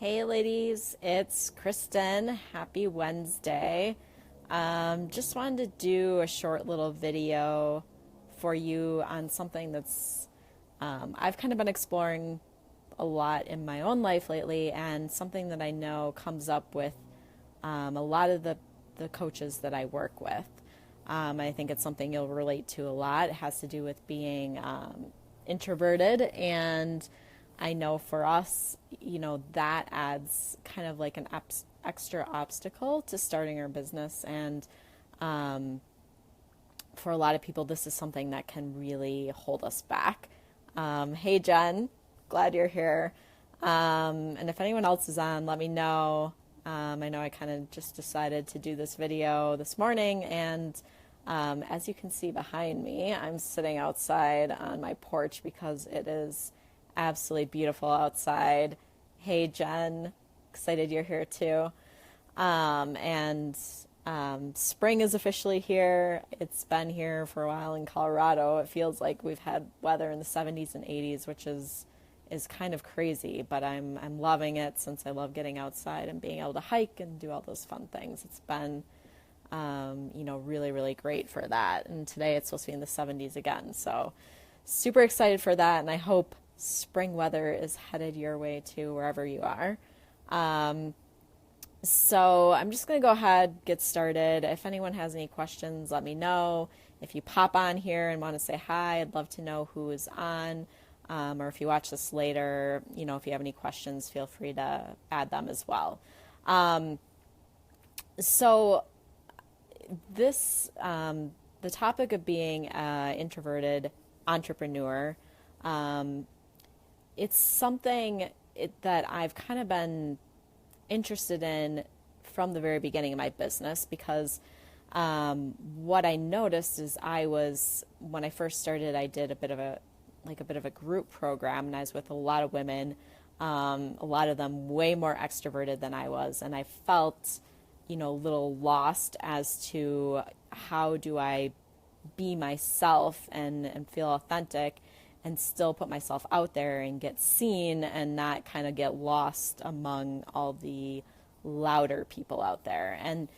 Hey ladies, it's Kristen. Happy Wednesday. Just wanted to do a short little video for you on something that's I've kind of been exploring a lot in my own life lately, and something that I know comes up with a lot of the coaches that I work with. I think it's something you'll relate to a lot. It has to do with being introverted, and I know for us, that adds kind of like an extra obstacle to starting our business. And for a lot of people, this is something that can really hold us back. Hey, Jen, glad you're here. And if anyone else is on, let me know. I know I kind of just decided to do this video this morning, and as you can see behind me, I'm sitting outside on my porch because it is absolutely beautiful outside. Hey, Jen, excited you're here too. And spring is officially here. It's been here for a while in Colorado. It feels like we've had weather in the 70s and 80s, which is kind of crazy, but I'm loving it since I love getting outside and being able to hike and do all those fun things. It's been really, really great for that. And today it's supposed to be in the 70s again. So super excited for that. And I hope spring weather is headed your way too, wherever you are. So I'm just going to go ahead, get started. If anyone has any questions, let me know. If you pop on here and want to say hi, I'd love to know who is on. Or if you watch this later, if you have any questions, feel free to add them as well. So this, the topic of being an introverted entrepreneur, it's something that I've kind of been interested in from the very beginning of my business, because what I noticed is when I first started, I did a bit of a group program, and I was with a lot of women, a lot of them way more extroverted than I was, and I felt, a little lost as to how do I be myself and feel authentic and still put myself out there and get seen and not kind of get lost among all the louder people out there. And,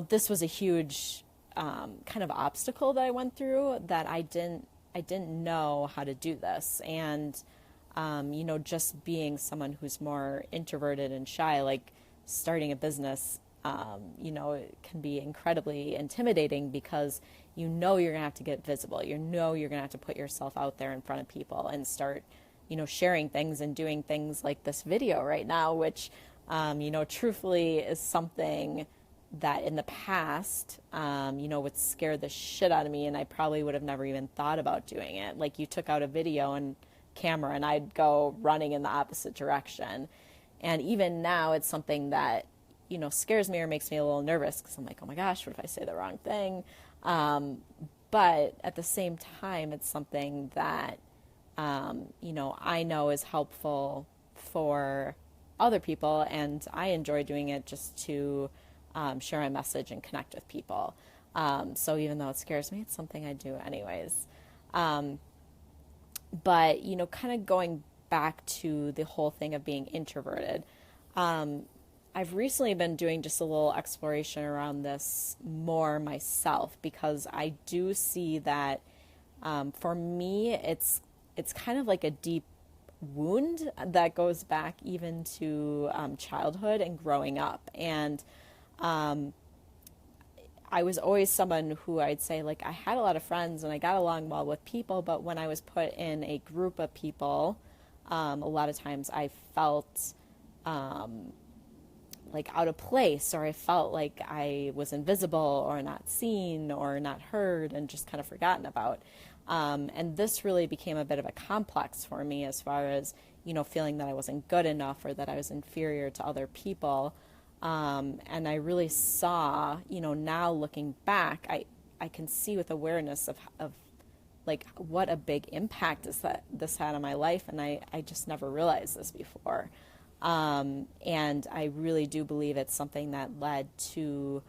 this was a huge kind of obstacle that I went through, that I didn't know how to do this. And, just being someone who's more introverted and shy, like starting a business, it can be incredibly intimidating, because you're going to have to get visible. You're going to have to put yourself out there in front of people and start, sharing things and doing things like this video right now, which, truthfully is something that in the past, would scare the shit out of me, and I probably would have never even thought about doing it. Like, you took out a video and camera and I'd go running in the opposite direction. And even now it's something that, scares me or makes me a little nervous, because I'm like, oh my gosh, what if I say the wrong thing? But at the same time, it's something that, I know is helpful for other people, and I enjoy doing it just to share my message and connect with people. So even though it scares me, it's something I do anyways. But, kind of going back to the whole thing of being introverted, I've recently been doing just a little exploration around this more myself, because I do see that for me, it's kind of like a deep wound that goes back even to childhood and growing up. And I was always someone who, I'd say, like, I had a lot of friends and I got along well with people, but when I was put in a group of people, a lot of times I felt like out of place, or I felt like I was invisible or not seen or not heard and just kind of forgotten about. And this really became a bit of a complex for me, as far as, feeling that I wasn't good enough or that I was inferior to other people. And I really saw, now looking back, I can see with awareness of like what a big impact is that this had on my life. And I just never realized this before. And I really do believe it's something that led to,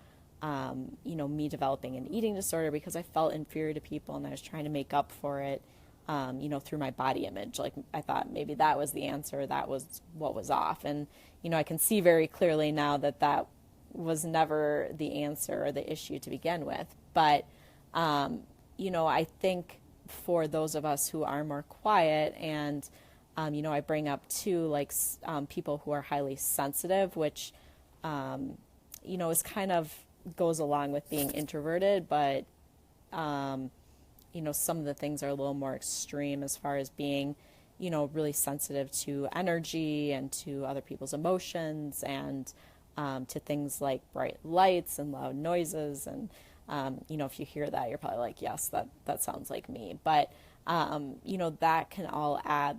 me developing an eating disorder, because I felt inferior to people and I was trying to make up for it through my body image. Like I thought maybe that was the answer, that was what was off. And, I can see very clearly now that that was never the answer or the issue to begin with. But, I think for those of us who are more quiet and, I bring up too, like people who are highly sensitive, which, is kind of goes along with being introverted, but, some of the things are a little more extreme as far as being, really sensitive to energy and to other people's emotions and to things like bright lights and loud noises. And, if you hear that, you're probably like, yes, that sounds like me. But, that can all add,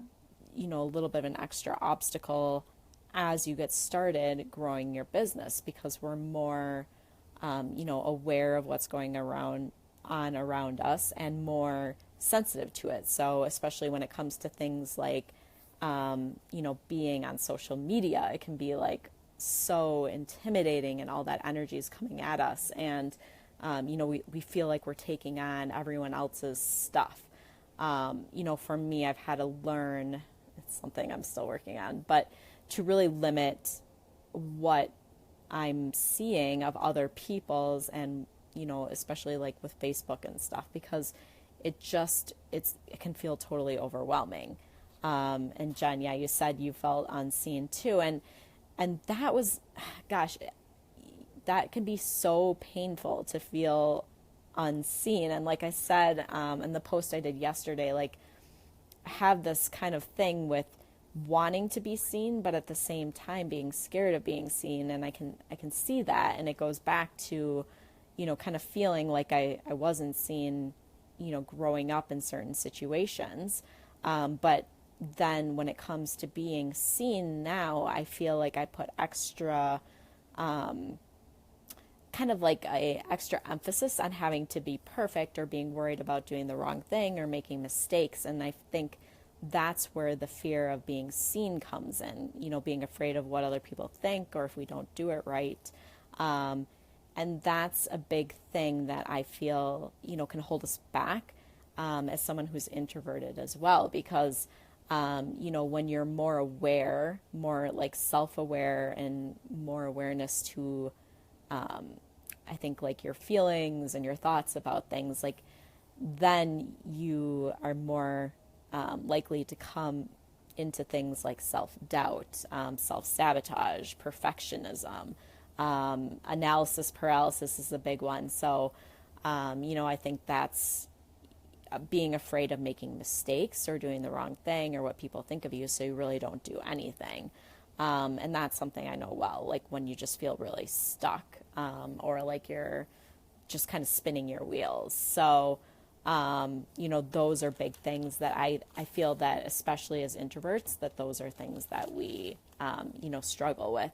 a little bit of an extra obstacle as you get started growing your business, because we're more, aware of what's going around us and more sensitive to it. So especially when it comes to things like, being on social media, it can be like so intimidating and all that energy is coming at us. And, we feel like we're taking on everyone else's stuff. For me, I've had to learn, it's something I'm still working on, but to really limit what I'm seeing of other people's, and, especially like with Facebook and stuff, because it can feel totally overwhelming. And Jen, yeah, you said you felt unseen too. And that was, gosh, that can be so painful to feel unseen. And like I said, in the post I did yesterday, like I have this kind of thing with wanting to be seen, but at the same time being scared of being seen. And I can see that. And it goes back to, kind of feeling like I wasn't seen, growing up in certain situations. But then when it comes to being seen now, I feel like I put extra, kind of like a extra emphasis on having to be perfect or being worried about doing the wrong thing or making mistakes. And I think that's where the fear of being seen comes in, being afraid of what other people think or if we don't do it right. And that's a big thing that I feel, can hold us back as someone who's introverted as well, because, when you're more aware, more like self-aware and more awareness to, I think like your feelings and your thoughts about things, like then you are more likely to come into things like self-doubt, self-sabotage, perfectionism, analysis paralysis is a big one. So, I think that's being afraid of making mistakes or doing the wrong thing or what people think of you, so you really don't do anything. And that's something I know well, like when you just feel really stuck, or like you're just kind of spinning your wheels. So, those are big things that I feel that, especially as introverts, that those are things that we, struggle with.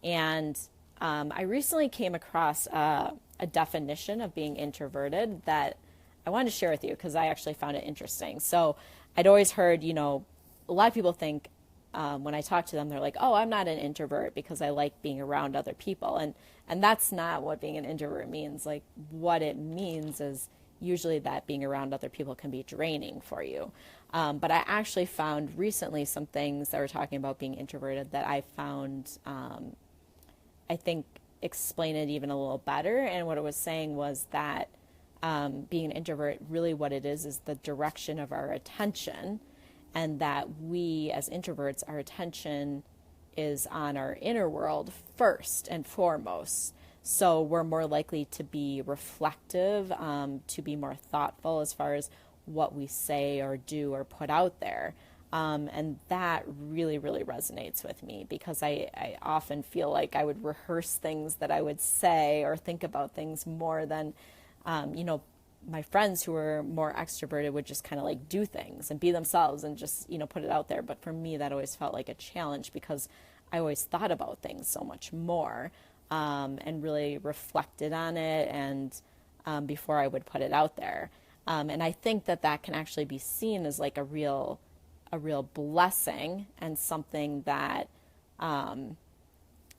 And I recently came across a definition of being introverted that I wanted to share with you because I actually found it interesting. So I'd always heard, a lot of people think when I talk to them, they're like, oh, I'm not an introvert because I like being around other people. And that's not what being an introvert means. Like what it means is usually that being around other people can be draining for you. But I actually found recently some things that were talking about being introverted that I found, I think, explain it even a little better. And what it was saying was that being an introvert, really what it is the direction of our attention, and that we as introverts, our attention is on our inner world first and foremost. So we're more likely to be reflective, to be more thoughtful as far as what we say or do or put out there. And that really, really resonates with me because I often feel like I would rehearse things that I would say or think about things more than, my friends who are more extroverted would just kind of like do things and be themselves and just, put it out there. But for me, that always felt like a challenge because I always thought about things so much more, and really reflected on it and, before I would put it out there. And I think that can actually be seen as like a real blessing and something that, can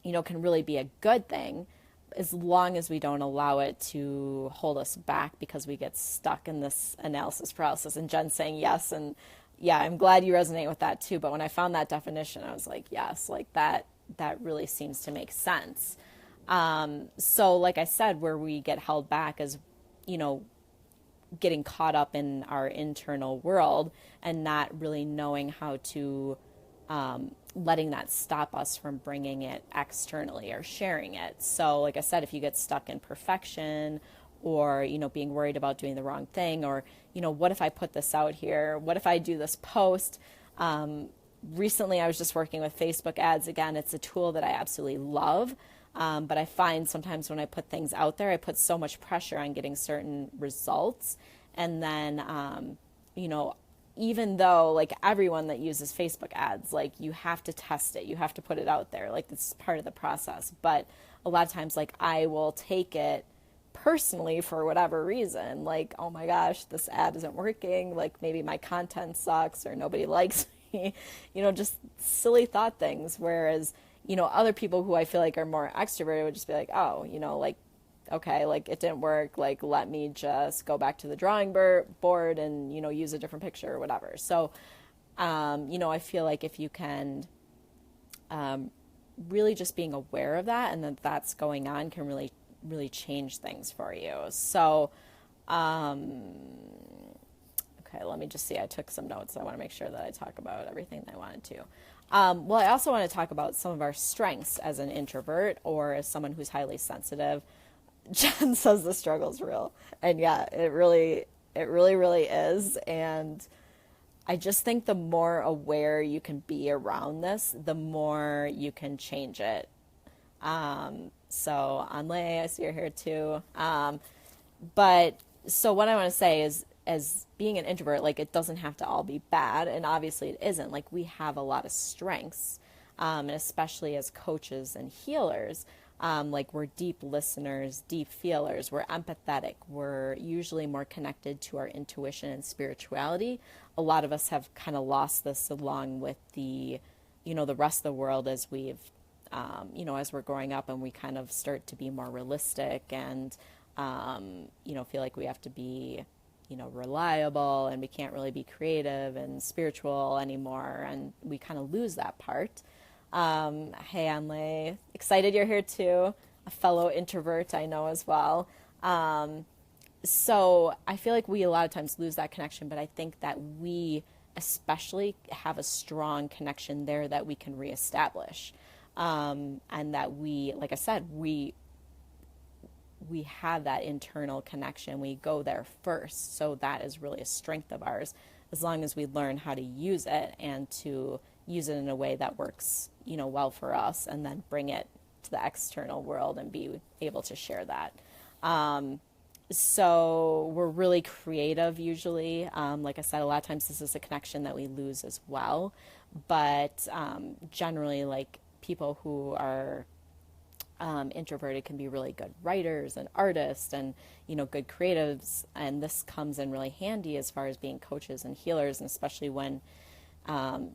really be a good thing. as long as we don't allow it to hold us back because we get stuck in this analysis paralysis. And Jen's saying yes, and yeah, I'm glad you resonate with that too. But when I found that definition, I was like, yes, like that really seems to make sense. So like I said, where we get held back is, you know, getting caught up in our internal world and not really knowing how to letting that stop us from bringing it externally or sharing it. So like I said, if you get stuck in perfection or, you know, being worried about doing the wrong thing, or, you know, what if I put this out here? What if I do this post? Recently, I was just working with Facebook ads again. It's a tool that I absolutely love. But I find sometimes when I put things out there, I put so much pressure on getting certain results. And then, you know, even though like everyone that uses Facebook ads, like you have to test it, you have to put it out there, like it's part of the process. But a lot of times, like I will take it personally for whatever reason, like, oh my gosh, this ad isn't working, like maybe my content sucks or nobody likes me, you know, just silly thought things. Whereas, you know, other people who I feel like are more extroverted would just be like, oh, you know, like, okay, like it didn't work, like let me just go back to the drawing board and, you know, use a different picture or whatever. So, you know, I feel like if you can really just being aware of that and that that's going on can really, really change things for you. So, okay, let me just see. I took some notes. I want to make sure that I talk about everything that I wanted to. Well, I also want to talk about some of our strengths as an introvert or as someone who's highly sensitive. Jen says the struggle's real. And yeah, it really, really is. And I just think the more aware you can be around this, the more you can change it. So Anle, I see you're here too. But so what I want to say is, as being an introvert, like it doesn't have to all be bad, and obviously it isn't. Like we have a lot of strengths, and especially as coaches and healers, like we're deep listeners, deep feelers, we're empathetic, we're usually more connected to our intuition and spirituality. A lot of us have kind of lost this along with the, you know, the rest of the world as we've, you know, as we're growing up and we kind of start to be more realistic and, you know, feel like we have to be, you know, reliable and we can't really be creative and spiritual anymore. And we kind of lose that part. Hey, Anle, excited you're here too. A fellow introvert, I know as well. So I feel like we a lot of times lose that connection, but I think that we especially have a strong connection there that we can reestablish. And that we, like I said, we have that internal connection. We go there first. So that is really a strength of ours, as long as we learn how to use it and to use it in a way that works, you know, well for us, and then bring it to the external world and be able to share that. So we're really creative usually. Like I said, a lot of times this is a connection that we lose as well. But generally, like people who are introverted can be really good writers and artists and, you know, good creatives. And this comes in really handy as far as being coaches and healers, and especially when,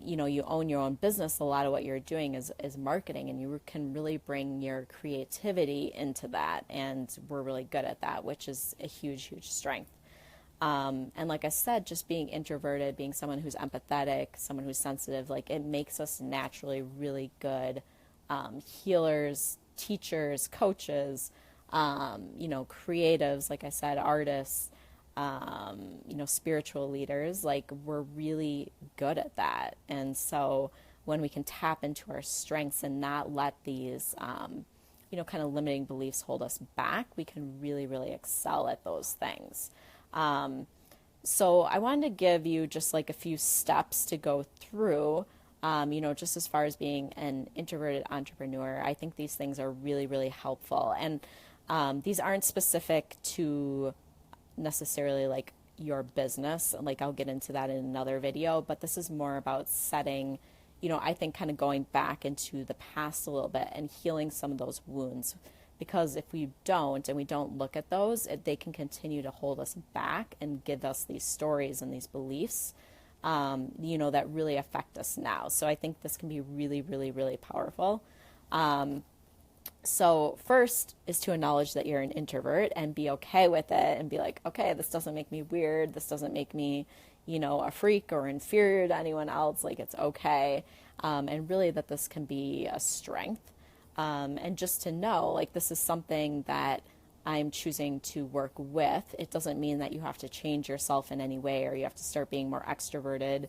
you know, you own your own business. A lot of what you're doing is marketing, and you can really bring your creativity into that. And we're really good at that, which is a huge, huge strength. And like I said, just being introverted, being someone who's empathetic, someone who's sensitive, like it makes us naturally really good healers, teachers, coaches, you know, creatives, like I said, artists, you know, spiritual leaders. Like we're really good at that. And so when we can tap into our strengths and not let these, you know, kind of limiting beliefs hold us back, we can really, really excel at those things. So I wanted to give you just like a few steps to go through, you know, just as far as being an introverted entrepreneur. I think these things are really, really helpful. And these aren't specific to necessarily like your business. Like I'll get into that in another video, but this is more about setting, you know, I think kind of going back into the past a little bit and healing some of those wounds. Because if we don't, and we don't look at those, they can continue to hold us back and give us these stories and these beliefs, you know, that really affect us now. So I think this can be really, really, really powerful. So first is to acknowledge that you're an introvert and be okay with it and be like, okay, this doesn't make me weird. This doesn't make me, a freak or inferior to anyone else. Like it's okay. And really that this can be a strength. And just to know, like, this is something that I'm choosing to work with. It doesn't mean that you have to change yourself in any way or you have to start being more extroverted,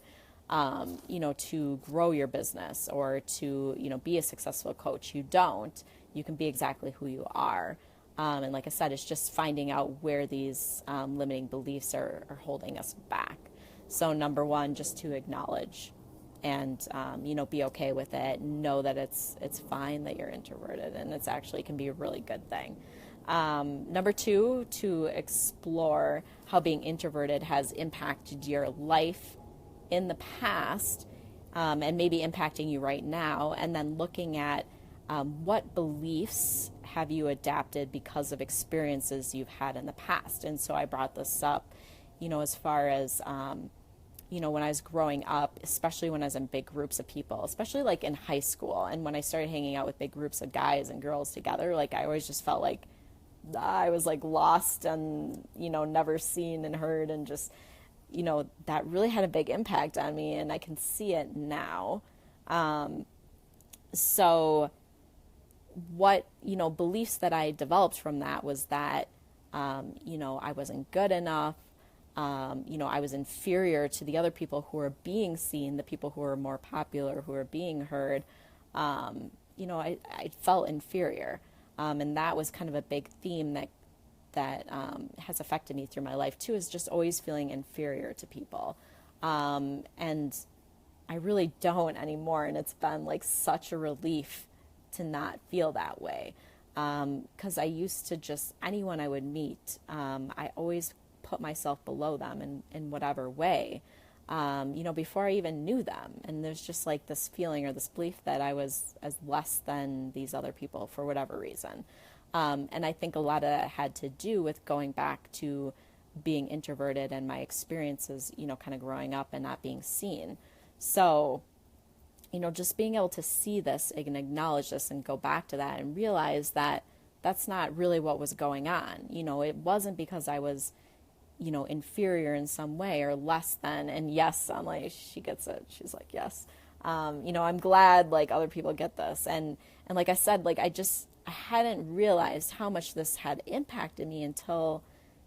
to grow your business or to, be a successful coach. You don't. You can be exactly who you are. And like I said, it's just finding out where these limiting beliefs are holding us back. So number one, just to acknowledge and, be okay with it. Know that it's fine that you're introverted and it's actually can be a really good thing. Number two, to explore how being introverted has impacted your life in the past, and maybe impacting you right now, and then looking at what beliefs have you adapted because of experiences you've had in the past. And so I brought this up, as far as, when I was growing up, especially when I was in big groups of people, especially like in high school. And when I started hanging out with big groups of guys and girls together, like I always just felt like I was like lost and, never seen and heard, and just, that really had a big impact on me, and I can see it now. So what, beliefs that I developed from that was that, I wasn't good enough. I was inferior to the other people who were being seen, the people who were more popular, who were being heard. I felt inferior. And that was kind of a big theme that has affected me through my life too, is just always feeling inferior to people. And I really don't anymore. And it's been like such a relief to not feel that way. Because I used to just, anyone I would meet, I always put myself below them in whatever way, before I even knew them. And there's just like this feeling or this belief that I was as less than these other people for whatever reason. And I think a lot of that had to do with going back to being introverted and my experiences, kind of growing up and not being seen. So, just being able to see this and acknowledge this and go back to that and realize that that's not really what was going on. It wasn't because I was, inferior in some way or less than. And yes, I'm like, she gets it. She's like, yes. I'm glad like other people get this. And like I said, like I hadn't realized how much this had impacted me until,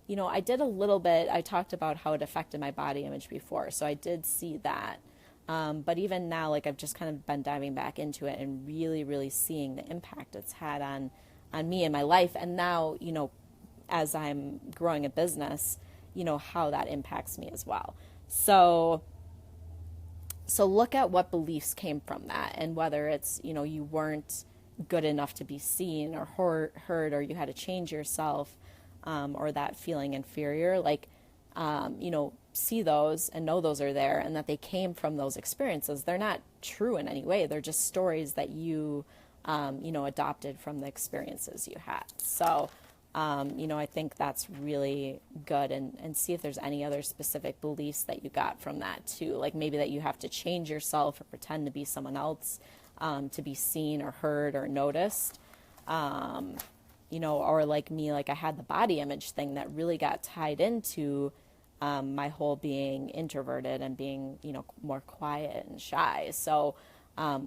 I did a little bit. I talked about how it affected my body image before. So I did see that. But even now, like I've just kind of been diving back into it and really, really seeing the impact it's had on me and my life. And now, as I'm growing a business, how that impacts me as well. So look at what beliefs came from that, and whether it's, you weren't good enough to be seen or heard, or you had to change yourself, or that feeling inferior, like, see those and know those are there and that they came from those experiences. They're not true in any way. They're just stories that you, adopted from the experiences you had. So, I think that's really good, and see if there's any other specific beliefs that you got from that too. Like maybe that you have to change yourself or pretend to be someone else, to be seen or heard or noticed. Or like me, like I had the body image thing that really got tied into, my whole being introverted and being, more quiet and shy. So,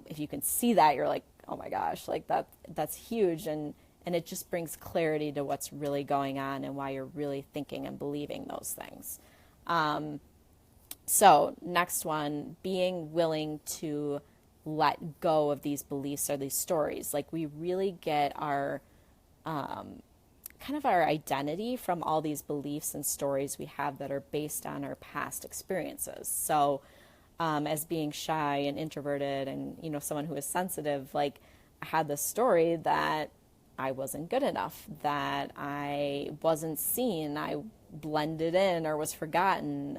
if you can see that, you're like, oh my gosh, like that's huge. And it just brings clarity to what's really going on and why you're really thinking and believing those things. So next one, being willing to let go of these beliefs or these stories. Like we really get our, kind of our identity from all these beliefs and stories we have that are based on our past experiences. So, as being shy and introverted and, someone who is sensitive, like I had this story that I wasn't good enough, that I wasn't seen, I blended in or was forgotten,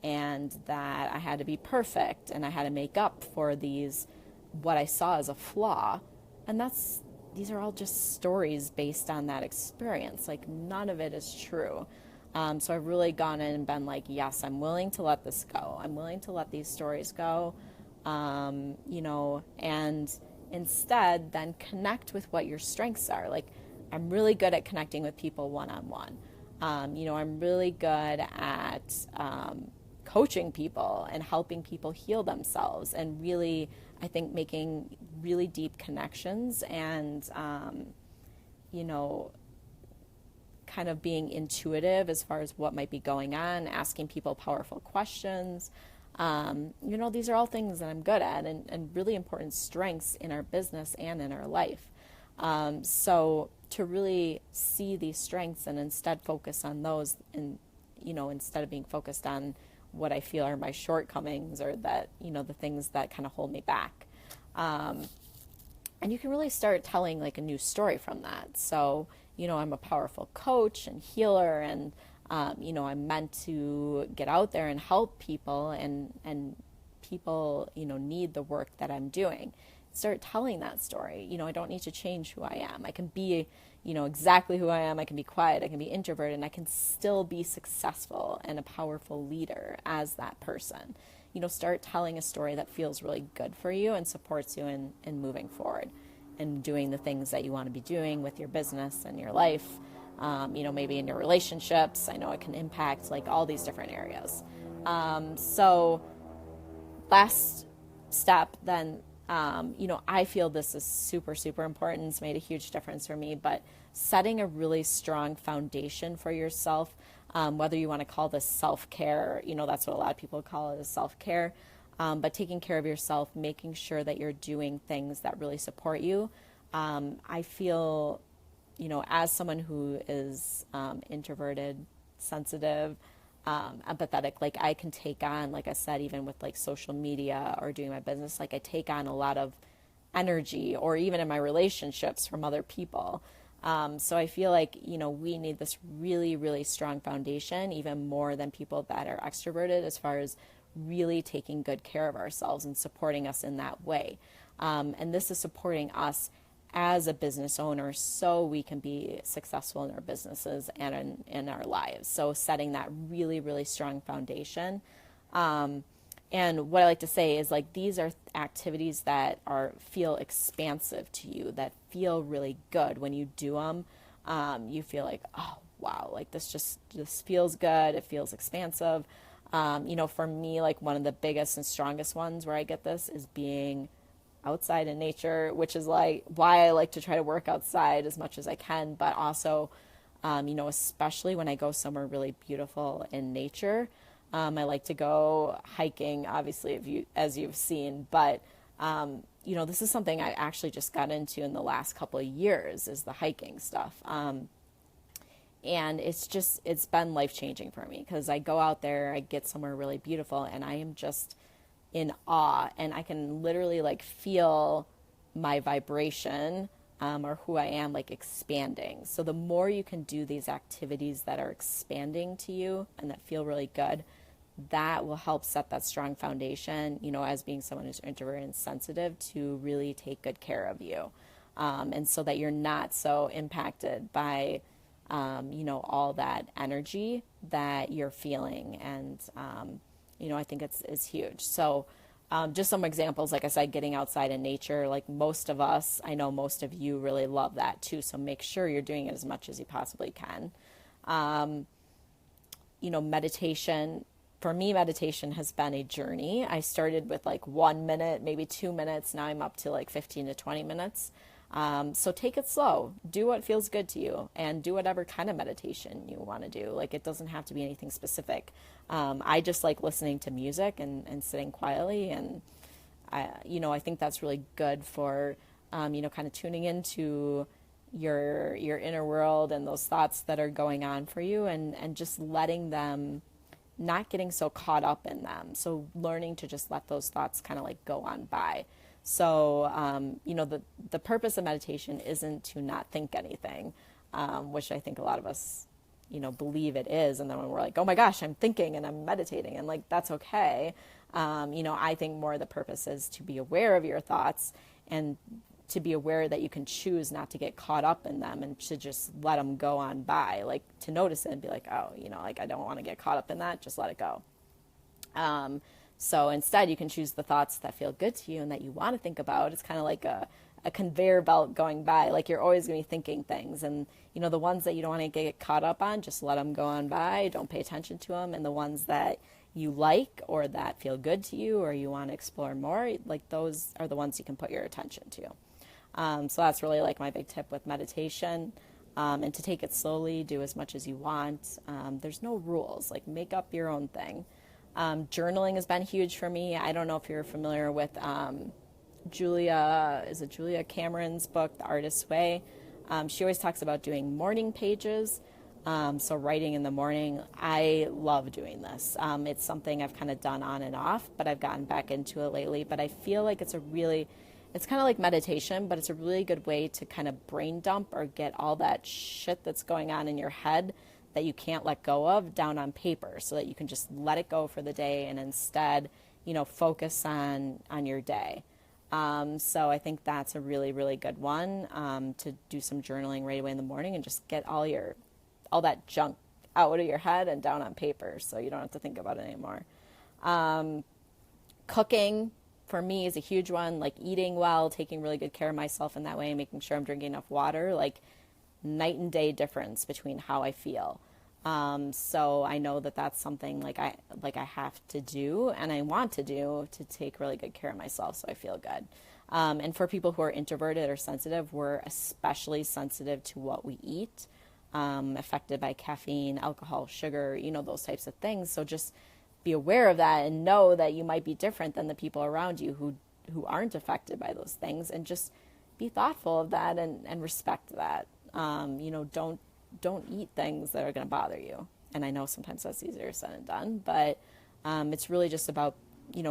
and that I had to be perfect and I had to make up for what I saw as a flaw. And these are all just stories based on that experience. Like none of it is true. So I've really gone in and been like, yes, I'm willing to let this go. I'm willing to let these stories go, and instead then connect with what your strengths are. Like, I'm really good at connecting with people one-on-one. I'm really good at coaching people and helping people heal themselves, and really, I think, making really deep connections, and, you know, kind of being intuitive as far as what might be going on, asking people powerful questions. These are all things that I'm good at, and really important strengths in our business and in our life. So to really see these strengths and instead focus on those, and, instead of being focused on what I feel are my shortcomings, or that, the things that kind of hold me back. And you can really start telling like a new story from that. So, I'm a powerful coach and healer, and, I'm meant to get out there and help people, and people, need the work that I'm doing. Start telling that story. I don't need to change who I am. I can be, exactly who I am. I can be quiet. I can be introverted, and I can still be successful and a powerful leader as that person. Start telling a story that feels really good for you and supports you in moving forward and doing the things that you want to be doing with your business and your life. Maybe in your relationships. I know it can impact like all these different areas. So last step then, I feel this is super, super important. It's made a huge difference for me, but setting a really strong foundation for yourself, whether you want to call this self-care, that's what a lot of people call it, is self-care, but taking care of yourself, making sure that you're doing things that really support you. I feel, as someone who is introverted, sensitive, empathetic, like I can take on, like I said, even with like social media or doing my business, like I take on a lot of energy, or even in my relationships, from other people. So I feel like, we need this really, really strong foundation, even more than people that are extroverted, as far as really taking good care of ourselves and supporting us in that way. And this is supporting us as a business owner, so we can be successful in our businesses and in our lives. So setting that really, really strong foundation. And what I like to say is, like, these are activities that feel expansive to you, that feel really good when you do them. You feel like, oh, wow, like this feels good. It feels expansive. For me, like one of the biggest and strongest ones where I get this is being outside in nature, which is like why I like to try to work outside as much as I can, but also, especially when I go somewhere really beautiful in nature. I like to go hiking, obviously, as you've seen, but, this is something I actually just got into in the last couple of years, is the hiking stuff. And it's been life-changing for me, because I go out there, I get somewhere really beautiful, and I am just in awe, and I can literally like feel my vibration, or who I am, like expanding. So the more you can do these activities that are expanding to you and that feel really good, that will help set that strong foundation, as being someone who's introverted and sensitive, to really take good care of you. And so that you're not so impacted by, all that energy that you're feeling. And, I think it's huge. So just some examples, like I said, getting outside in nature, like most of us, I know most of you really love that too. So make sure you're doing it as much as you possibly can. Meditation. For me, meditation has been a journey. I started with like 1 minute, maybe 2 minutes. Now I'm up to like 15 to 20 minutes. So take it slow, do what feels good to you, and do whatever kind of meditation you want to do. Like, it doesn't have to be anything specific. I just like listening to music and sitting quietly. And I think that's really good for, kind of tuning into your inner world and those thoughts that are going on for you, and just letting them, not getting so caught up in them. So learning to just let those thoughts kind of like go on by. So, the purpose of meditation isn't to not think anything, which I think a lot of us, believe it is. And then when we're like, oh my gosh, I'm thinking and I'm meditating, and like, that's okay. I think more the purpose is to be aware of your thoughts, and to be aware that you can choose not to get caught up in them, and to just let them go on by, like to notice it and be like, oh, like I don't want to get caught up in that. Just let it go. So instead, you can choose the thoughts that feel good to you and that you want to think about. It's kind of like a conveyor belt going by. Like you're always going to be thinking things. And, the ones that you don't want to get caught up on, just let them go on by. Don't pay attention to them. And the ones that you like or that feel good to you or you want to explore more, like those are the ones you can put your attention to. So that's really like my big tip with meditation. And to take it slowly, do as much as you want. There's no rules, like make up your own thing. Journaling has been huge for me. I don't know if you're familiar with Julia Cameron's book, The Artist's Way. She always talks about doing morning pages. So writing in the morning, I love doing this. It's something I've kind of done on and off, but I've gotten back into it lately. But I feel like it's kind of like meditation, but it's a really good way to kind of brain dump or get all that shit that's going on in your head that you can't let go of down on paper so that you can just let it go for the day and instead, focus on your day. So I think that's a really, really good one, to do some journaling right away in the morning and just get all that junk out of your head and down on paper so you don't have to think about it anymore. Cooking for me is a huge one, like eating well, taking really good care of myself in that way, making sure I'm drinking enough water, like night and day difference between how I feel. So I know that that's something like I have to do and I want to do to take really good care of myself so I feel good. And for people who are introverted or sensitive, we're especially sensitive to what we eat, affected by caffeine, alcohol, sugar, those types of things. So just be aware of that and know that you might be different than the people around you who aren't affected by those things, and just be thoughtful of that and respect that. Don't eat things that are going to bother you. And I know sometimes that's easier said than done, but it's really just about,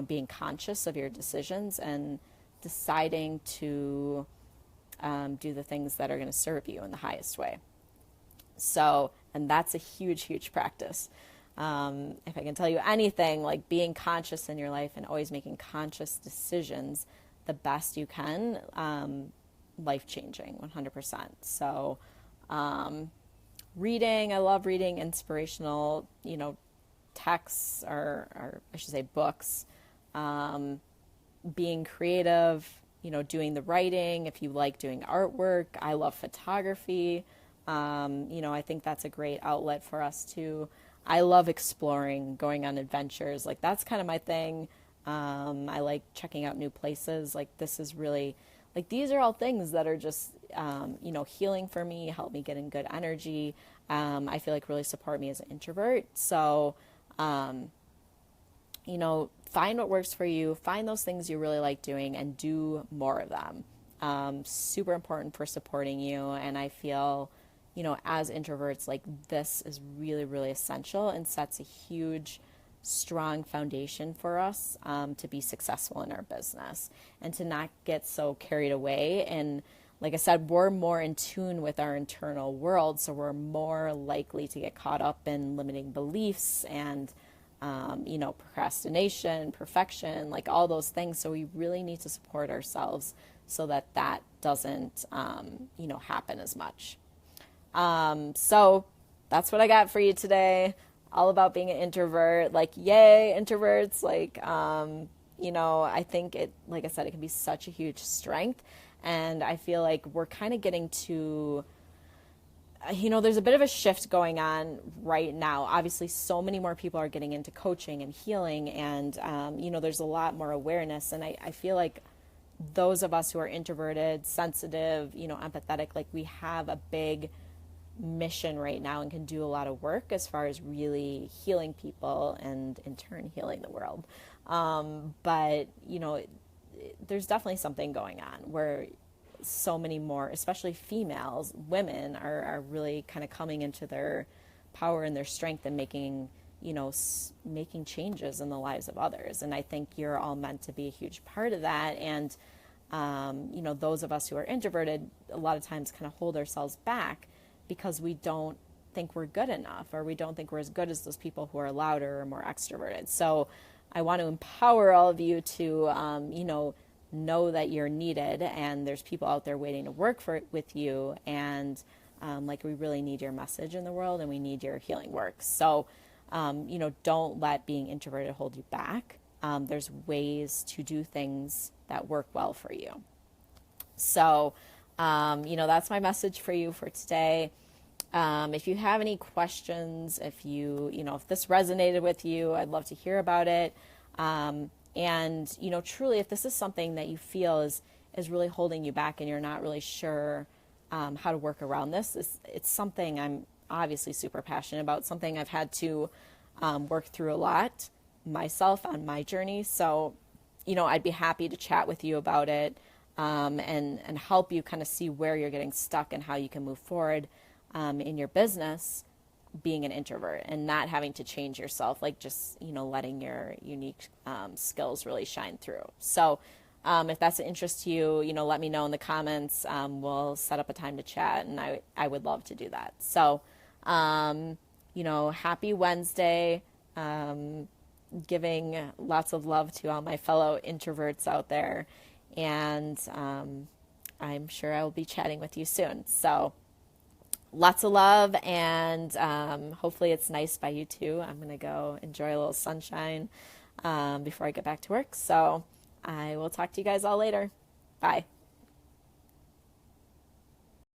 being conscious of your decisions and deciding to do the things that are going to serve you in the highest way. So, and that's a huge, huge practice. If I can tell you anything, like being conscious in your life and always making conscious decisions the best you can, life-changing, 100%. So, reading, I love reading inspirational, texts or I should say books. Being creative, doing the writing. If you like doing artwork, I love photography. I think that's a great outlet for us too. I love exploring, going on adventures. Like that's kind of my thing. I like checking out new places. Like this is really, like these are all things that are just, healing for me, help me get in good energy. I feel like really support me as an introvert. So, find what works for you, find those things you really like doing and do more of them. Super important for supporting you. And I feel, as introverts, like this is really, really essential and sets a huge, strong foundation for us to be successful in our business and to not get so carried away. And like I said, we're more in tune with our internal world, so we're more likely to get caught up in limiting beliefs and, procrastination, perfection, like all those things. So we really need to support ourselves so that doesn't, happen as much. So that's what I got for you today. All about being an introvert, like, yay, introverts. Like, I think it, like I said, it can be such a huge strength. And I feel like we're kind of getting to, there's a bit of a shift going on right now. Obviously, so many more people are getting into coaching and healing and, there's a lot more awareness. And I feel like those of us who are introverted, sensitive, empathetic, like we have a big mission right now and can do a lot of work as far as really healing people and in turn healing the world. But there's definitely something going on where so many more, especially females, women are really kind of coming into their power and their strength and making changes in the lives of others. And I think you're all meant to be a huge part of that. And, those of us who are introverted, a lot of times kind of hold ourselves back because we don't think we're good enough, or we don't think we're as good as those people who are louder or more extroverted. So I want to empower all of you to, know that you're needed and there's people out there waiting to work with you. And we really need your message in the world and we need your healing work. So, don't let being introverted hold you back. there's ways to do things that work well for you. So, that's my message for you for today. If you have any questions, if this resonated with you, I'd love to hear about it. And truly, if this is something that you feel is really holding you back and you're not really sure how to work around this, it's something I'm obviously super passionate about, something I've had to work through a lot myself on my journey. So, I'd be happy to chat with you about it and help you kind of see where you're getting stuck and how you can move forward in your business being an introvert and not having to change yourself, like just, letting your unique skills really shine through. So if that's an interest to you, let me know in the comments. We'll set up a time to chat, and I would love to do that. So, happy Wednesday. Giving lots of love to all my fellow introverts out there. And I'm sure I will be chatting with you soon. So lots of love, and hopefully it's nice by you too. I'm going to go enjoy a little sunshine before I get back to work. So I will talk to you guys all later. Bye.